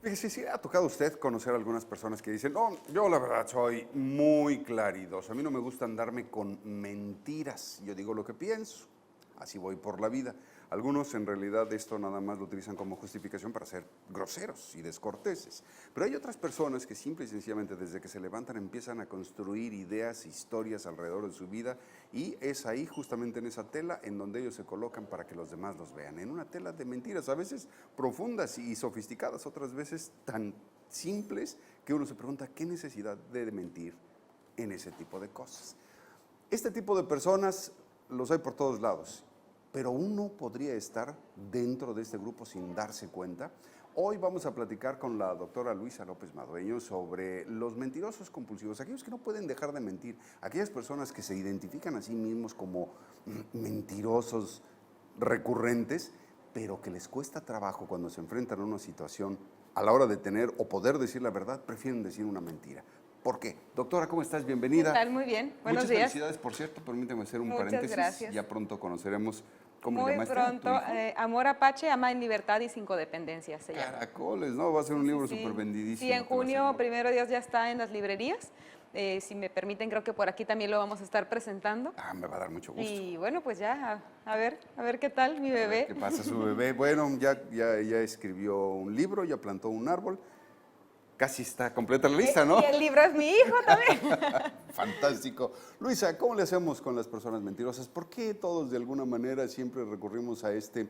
Fíjese, sí ha tocado a usted conocer a algunas personas que dicen, no, yo la verdad soy muy claridoso, a mí no me gusta andarme con mentiras, yo digo lo que pienso, así voy por la vida. Algunos en realidad esto nada más lo utilizan como justificación para ser groseros y descorteses, pero hay otras personas que simple y sencillamente desde que se levantan empiezan a construir ideas, historias alrededor de su vida y es ahí justamente en esa tela en donde ellos se colocan para que los demás los vean, en una tela de mentiras, a veces profundas y sofisticadas, otras veces tan simples que uno se pregunta qué necesidad de mentir en ese tipo de cosas. Este tipo de personas los hay por todos lados, pero uno podría estar dentro de este grupo sin darse cuenta. Hoy vamos a platicar con la doctora Luisa López Madueño sobre los mentirosos compulsivos, aquellos que no pueden dejar de mentir, aquellas personas que se identifican a sí mismos como mentirosos recurrentes, pero que les cuesta trabajo cuando se enfrentan a una situación a la hora de tener o poder decir la verdad, prefieren decir una mentira. ¿Por qué? Doctora, ¿cómo estás? Bienvenida. ¿Qué tal? Muy bien. Buenos Muchas días. felicidades, por cierto, permíteme hacer un Muchas paréntesis. gracias. Ya pronto conoceremos, ¿cómo le Muy llamaste? pronto, Amor Apache, Ama en Libertad y Sin Codependencias se llama. Caracoles, ¿no? Va a ser un libro Sí. súper vendidísimo. Sí, en junio, primero Dios, ya está en las librerías. Si me permiten, creo que por aquí también lo vamos a estar presentando. Ah, me va a dar mucho gusto. Y bueno, pues ya, a ver qué tal mi A ver bebé. ¿qué pasa su bebé? Bueno, ya escribió un libro, ya plantó un árbol. Casi está completa la lista, ¿no? Y el libro es mi hijo también. Fantástico. Luisa, ¿cómo le hacemos con las personas mentirosas? ¿Por qué todos de alguna manera siempre recurrimos a este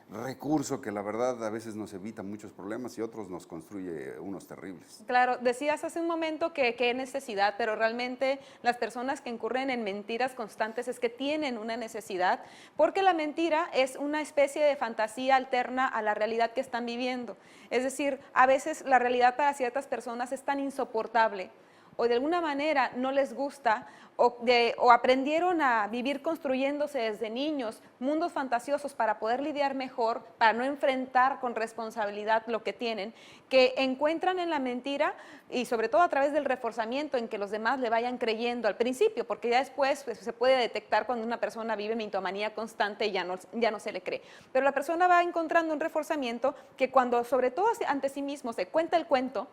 recurso que la verdad a veces nos evita muchos problemas y otros nos construye unos terribles? Claro, decías hace un momento que qué necesidad, pero realmente las personas que incurren en mentiras constantes es que tienen una necesidad, porque la mentira es una especie de fantasía alterna a la realidad que están viviendo. Es decir, a veces la realidad para ciertas personas es tan insoportable o de alguna manera no les gusta o aprendieron a vivir construyéndose desde niños mundos fantasiosos para poder lidiar mejor, para no enfrentar con responsabilidad lo que tienen, que encuentran en la mentira y sobre todo a través del reforzamiento en que los demás le vayan creyendo al principio, porque ya después pues, se puede detectar cuando una persona vive mitomanía constante y ya no se le cree. Pero la persona va encontrando un reforzamiento que cuando sobre todo ante sí mismo se cuenta el cuento,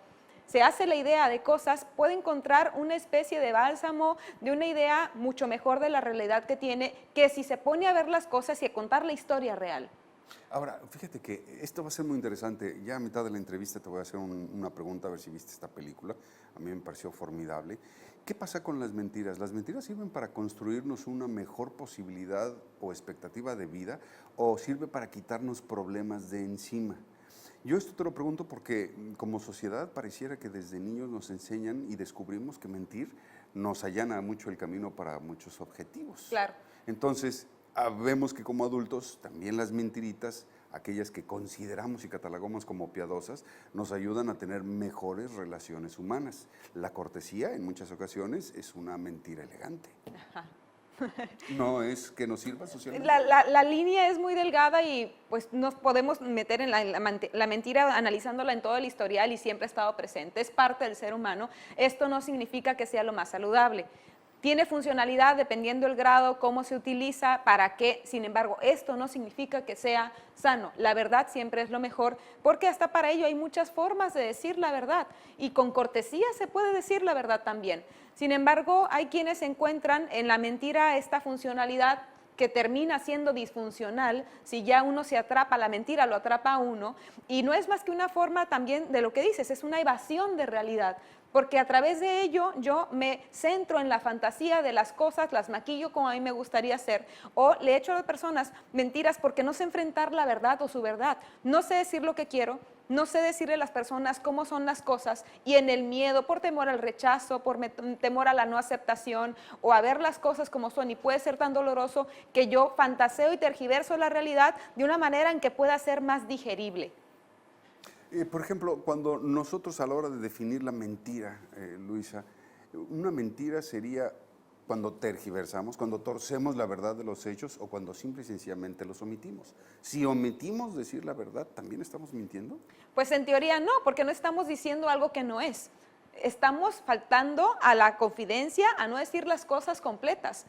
se hace la idea de cosas, puede encontrar una especie de bálsamo, de una idea mucho mejor de la realidad que tiene, que si se pone a ver las cosas y a contar la historia real. Ahora, fíjate que esto va a ser muy interesante. Ya a mitad de la entrevista te voy a hacer una pregunta, a ver si viste esta película. A mí me pareció formidable. ¿Qué pasa con las mentiras? ¿Las mentiras sirven para construirnos una mejor posibilidad o expectativa de vida o sirve para quitarnos problemas de encima? Yo esto te lo pregunto porque como sociedad pareciera que desde niños nos enseñan y descubrimos que mentir nos allana mucho el camino para muchos objetivos. Claro. Entonces, vemos que como adultos también las mentiritas, aquellas que consideramos y catalogamos como piadosas, nos ayudan a tener mejores relaciones humanas. La cortesía en muchas ocasiones es una mentira elegante. Ajá. No es que nos sirva socialmente. La línea es muy delgada y pues nos podemos meter en la mentira analizándola en todo el historial y siempre ha estado presente, es parte del ser humano. Esto no significa que sea lo más saludable. Tiene funcionalidad dependiendo del grado, cómo se utiliza, para qué. Sin embargo, esto no significa que sea sano. La verdad siempre es lo mejor, porque hasta para ello hay muchas formas de decir la verdad y con cortesía se puede decir la verdad también. Sin embargo, hay quienes encuentran en la mentira esta funcionalidad que termina siendo disfuncional si ya uno se atrapa, la mentira lo atrapa a uno, y no es más que una forma también de lo que dices, es una evasión de realidad, porque a través de ello yo me centro en la fantasía de las cosas, las maquillo como a mí me gustaría hacer, o le echo a las personas mentiras porque no sé enfrentar la verdad o su verdad, no sé decir lo que quiero, no sé decirle a las personas cómo son las cosas y en el miedo, por temor al rechazo, por temor a la no aceptación o a ver las cosas como son y puede ser tan doloroso que yo fantaseo y tergiverso la realidad de una manera en que pueda ser más digerible. Por ejemplo, cuando nosotros a la hora de definir la mentira, Luisa, una mentira sería cuando tergiversamos, cuando torcemos la verdad de los hechos o cuando simple y sencillamente los omitimos. Si omitimos decir la verdad, ¿también estamos mintiendo? Pues en teoría no, porque no estamos diciendo algo que no es. Estamos faltando a la confidencia, a no decir las cosas completas.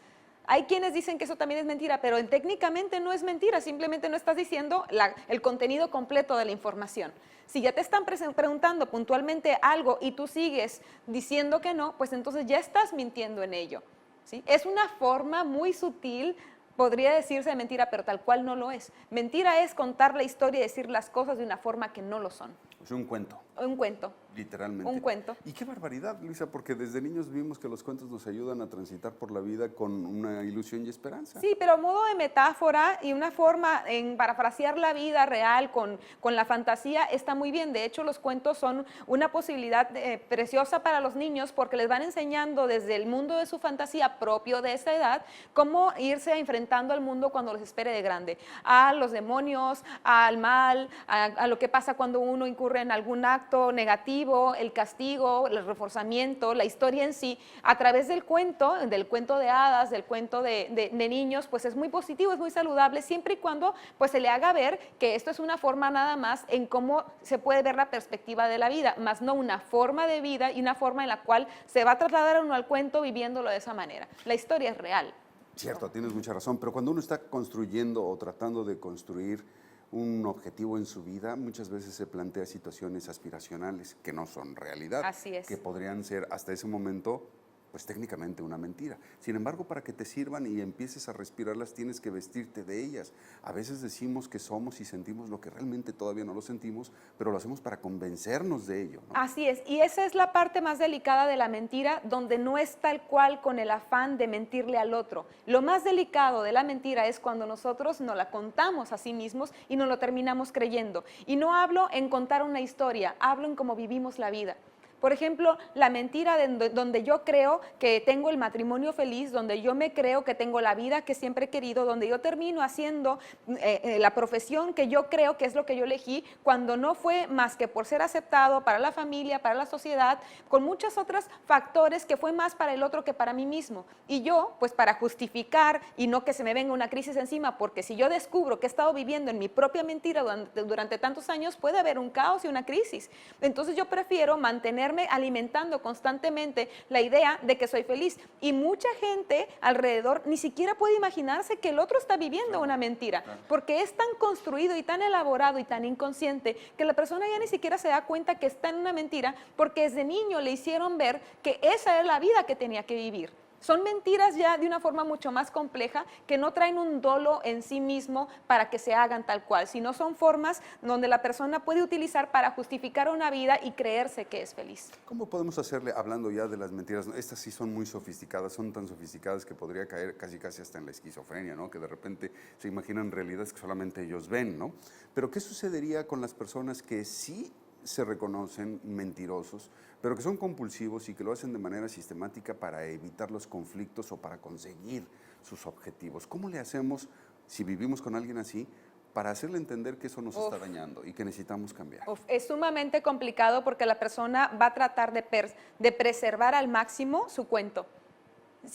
Hay quienes dicen que eso también es mentira, pero técnicamente no es mentira, simplemente no estás diciendo el contenido completo de la información. Si ya te están preguntando puntualmente algo y tú sigues diciendo que no, pues entonces ya estás mintiendo en ello, ¿sí? Es una forma muy sutil, podría decirse de mentira, pero tal cual no lo es. Mentira es contar la historia y decir las cosas de una forma que no lo son. Es un cuento. Un cuento. Literalmente. Un cuento. Y qué barbaridad, Luisa, porque desde niños vimos que los cuentos nos ayudan a transitar por la vida con una ilusión y esperanza. Sí, pero a modo de metáfora y una forma en parafrasear la vida real con la fantasía está muy bien. De hecho, los cuentos son una posibilidad preciosa para los niños porque les van enseñando desde el mundo de su fantasía propio de esa edad cómo irse enfrentando al mundo cuando los espere de grande. A los demonios, al mal, a lo que pasa cuando uno incurre en algún acto negativo, el castigo, el reforzamiento, la historia en sí, a través del cuento de hadas, del cuento de niños, pues es muy positivo, es muy saludable, siempre y cuando pues se le haga ver que esto es una forma nada más en cómo se puede ver la perspectiva de la vida, más no una forma de vida y una forma en la cual se va a trasladar uno al cuento viviéndolo de esa manera. La historia es real. Cierto, tienes mucha razón, pero cuando uno está construyendo o tratando de construir un objetivo en su vida, muchas veces se plantea situaciones aspiracionales que no son realidad. Así es. Que podrían ser hasta ese momento, pues técnicamente una mentira. Sin embargo, para que te sirvan y empieces a respirarlas, tienes que vestirte de ellas. A veces decimos que somos y sentimos lo que realmente todavía no lo sentimos, pero lo hacemos para convencernos de ello, ¿no? Así es, y esa es la parte más delicada de la mentira, donde no es tal cual con el afán de mentirle al otro. Lo más delicado de la mentira es cuando nosotros nos la contamos a sí mismos y nos lo terminamos creyendo. Y no hablo en contar una historia, hablo en cómo vivimos la vida. Por ejemplo, la mentira donde yo creo que tengo el matrimonio feliz, donde yo me creo que tengo la vida que siempre he querido, donde yo termino haciendo la profesión que yo creo que es lo que yo elegí, cuando no fue más que por ser aceptado para la familia, para la sociedad, con muchos otros factores que fue más para el otro que para mí mismo. Y yo, pues para justificar y no que se me venga una crisis encima, porque si yo descubro que he estado viviendo en mi propia mentira durante tantos años, puede haber un caos y una crisis. Entonces yo prefiero mantener alimentando constantemente la idea de que soy feliz. Y mucha gente alrededor ni siquiera puede imaginarse que el otro está viviendo una mentira, porque es tan construido y tan elaborado y tan inconsciente que la persona ya ni siquiera se da cuenta que está en una mentira, porque desde niño le hicieron ver que esa era la vida que tenía que vivir. Son mentiras ya de una forma mucho más compleja que no traen un dolo en sí mismo para que se hagan tal cual, sino son formas donde la persona puede utilizar para justificar una vida y creerse que es feliz. ¿Cómo podemos hacerle, hablando ya de las mentiras? Estas sí son muy sofisticadas, son tan sofisticadas que podría caer casi hasta en la esquizofrenia, ¿no? Que de repente se imaginan realidades que solamente ellos ven, ¿no? Pero ¿qué sucedería con las personas que sí se reconocen mentirosos, pero que son compulsivos y que lo hacen de manera sistemática para evitar los conflictos o para conseguir sus objetivos? ¿Cómo le hacemos, si vivimos con alguien así, para hacerle entender que eso nos está dañando y que necesitamos cambiar? Es sumamente complicado porque la persona va a tratar de preservar al máximo su cuento.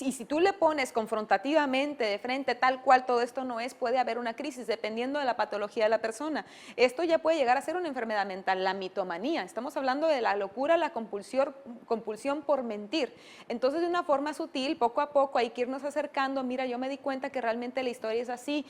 Y si tú le pones confrontativamente de frente tal cual todo esto no es, puede haber una crisis dependiendo de la patología de la persona. Esto ya puede llegar a ser una enfermedad mental, la mitomanía. Estamos hablando de la locura, la compulsión por mentir. Entonces, de una forma sutil, poco a poco hay que irnos acercando. Mira, yo me di cuenta que realmente la historia es así.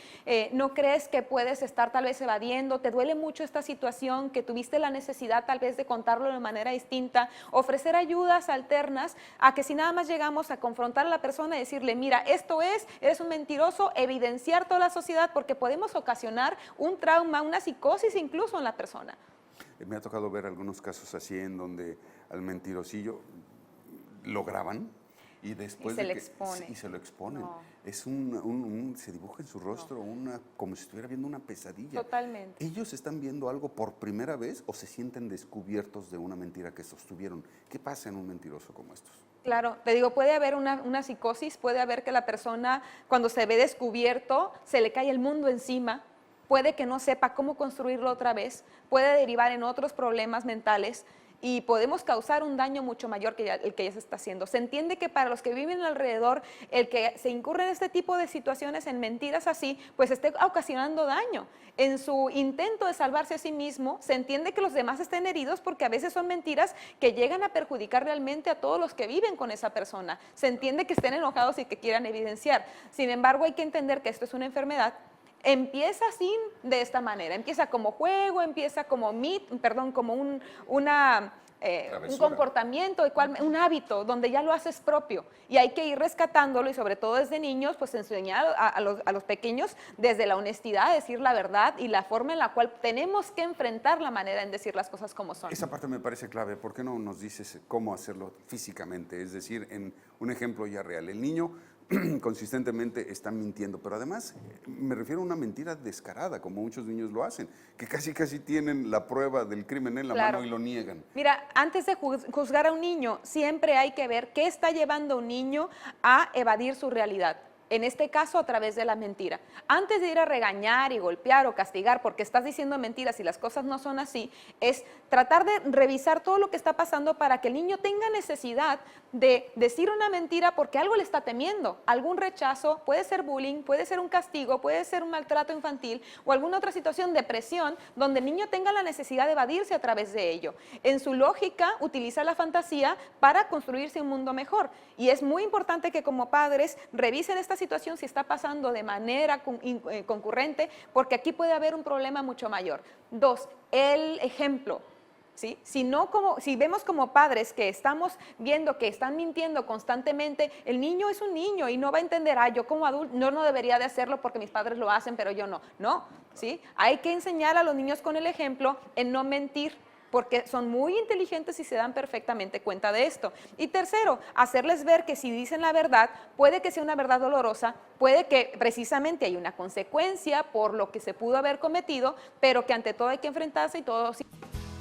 ¿No crees que puedes estar tal vez evadiendo? ¿Te duele mucho esta situación? ¿Que tuviste la necesidad tal vez de contarlo de manera distinta? Ofrecer ayudas alternas a que si nada más llegamos a confrontar a la persona y decirle, mira, esto eres un mentiroso, evidenciar toda la sociedad, porque podemos ocasionar un trauma, una psicosis incluso en la persona. Me ha tocado ver algunos casos así en donde al mentirosillo lo graban y después se le expone. Y se lo exponen. No. Es se dibuja en su rostro como si estuviera viendo una pesadilla. Totalmente. ¿Ellos están viendo algo por primera vez o se sienten descubiertos de una mentira que sostuvieron? ¿Qué pasa en un mentiroso como estos? Claro, te digo, puede haber una psicosis, puede haber que la persona cuando se ve descubierto se le cae el mundo encima, puede que no sepa cómo construirlo otra vez, puede derivar en otros problemas mentales. y podemos causar un daño mucho mayor que el que ya se está haciendo. Se entiende que para los que viven alrededor, el que se incurre en este tipo de situaciones, en mentiras así, pues esté ocasionando daño. En su intento de salvarse a sí mismo, se entiende que los demás estén heridos porque a veces son mentiras que llegan a perjudicar realmente a todos los que viven con esa persona. Se entiende que estén enojados y que quieran evidenciar. Sin embargo, hay que entender que esto es una enfermedad. Empieza así, de esta manera, empieza como juego, empieza como como un comportamiento, un hábito donde ya lo haces propio y hay que ir rescatándolo y sobre todo desde niños, pues enseñar a los pequeños desde la honestidad, decir la verdad y la forma en la cual tenemos que enfrentar la manera en decir las cosas como son. Esa parte me parece clave. ¿Por qué no nos dices cómo hacerlo físicamente? Es decir, en un ejemplo ya real. El niño consistentemente está mintiendo, pero además me refiero a una mentira descarada, como muchos niños lo hacen, que casi tienen la prueba del crimen en la mano y lo niegan. Mira, antes de juzgar a un niño, siempre hay que ver qué está llevando a un niño a evadir su realidad. En este caso, a través de la mentira. Antes de ir a regañar y golpear o castigar porque estás diciendo mentiras y las cosas no son así, es tratar de revisar todo lo que está pasando para que el niño tenga necesidad de decir una mentira porque algo le está temiendo, algún rechazo, puede ser bullying, puede ser un castigo, puede ser un maltrato infantil o alguna otra situación de presión donde el niño tenga la necesidad de evadirse a través de ello. En su lógica, utiliza la fantasía para construirse un mundo mejor. Y es muy importante que como padres revisen esta situación si está pasando de manera concurrente, porque aquí puede haber un problema mucho mayor. 2, el ejemplo. ¿Sí? Si vemos como padres que estamos viendo que están mintiendo constantemente, el niño es un niño y no va a entender, yo como adulto no debería de hacerlo porque mis padres lo hacen, pero yo no. No, ¿sí? Hay que enseñar a los niños con el ejemplo en no mentir, porque son muy inteligentes y se dan perfectamente cuenta de esto. Y tercero, hacerles ver que si dicen la verdad, puede que sea una verdad dolorosa, puede que precisamente hay una consecuencia por lo que se pudo haber cometido, pero que ante todo hay que enfrentarse y todo...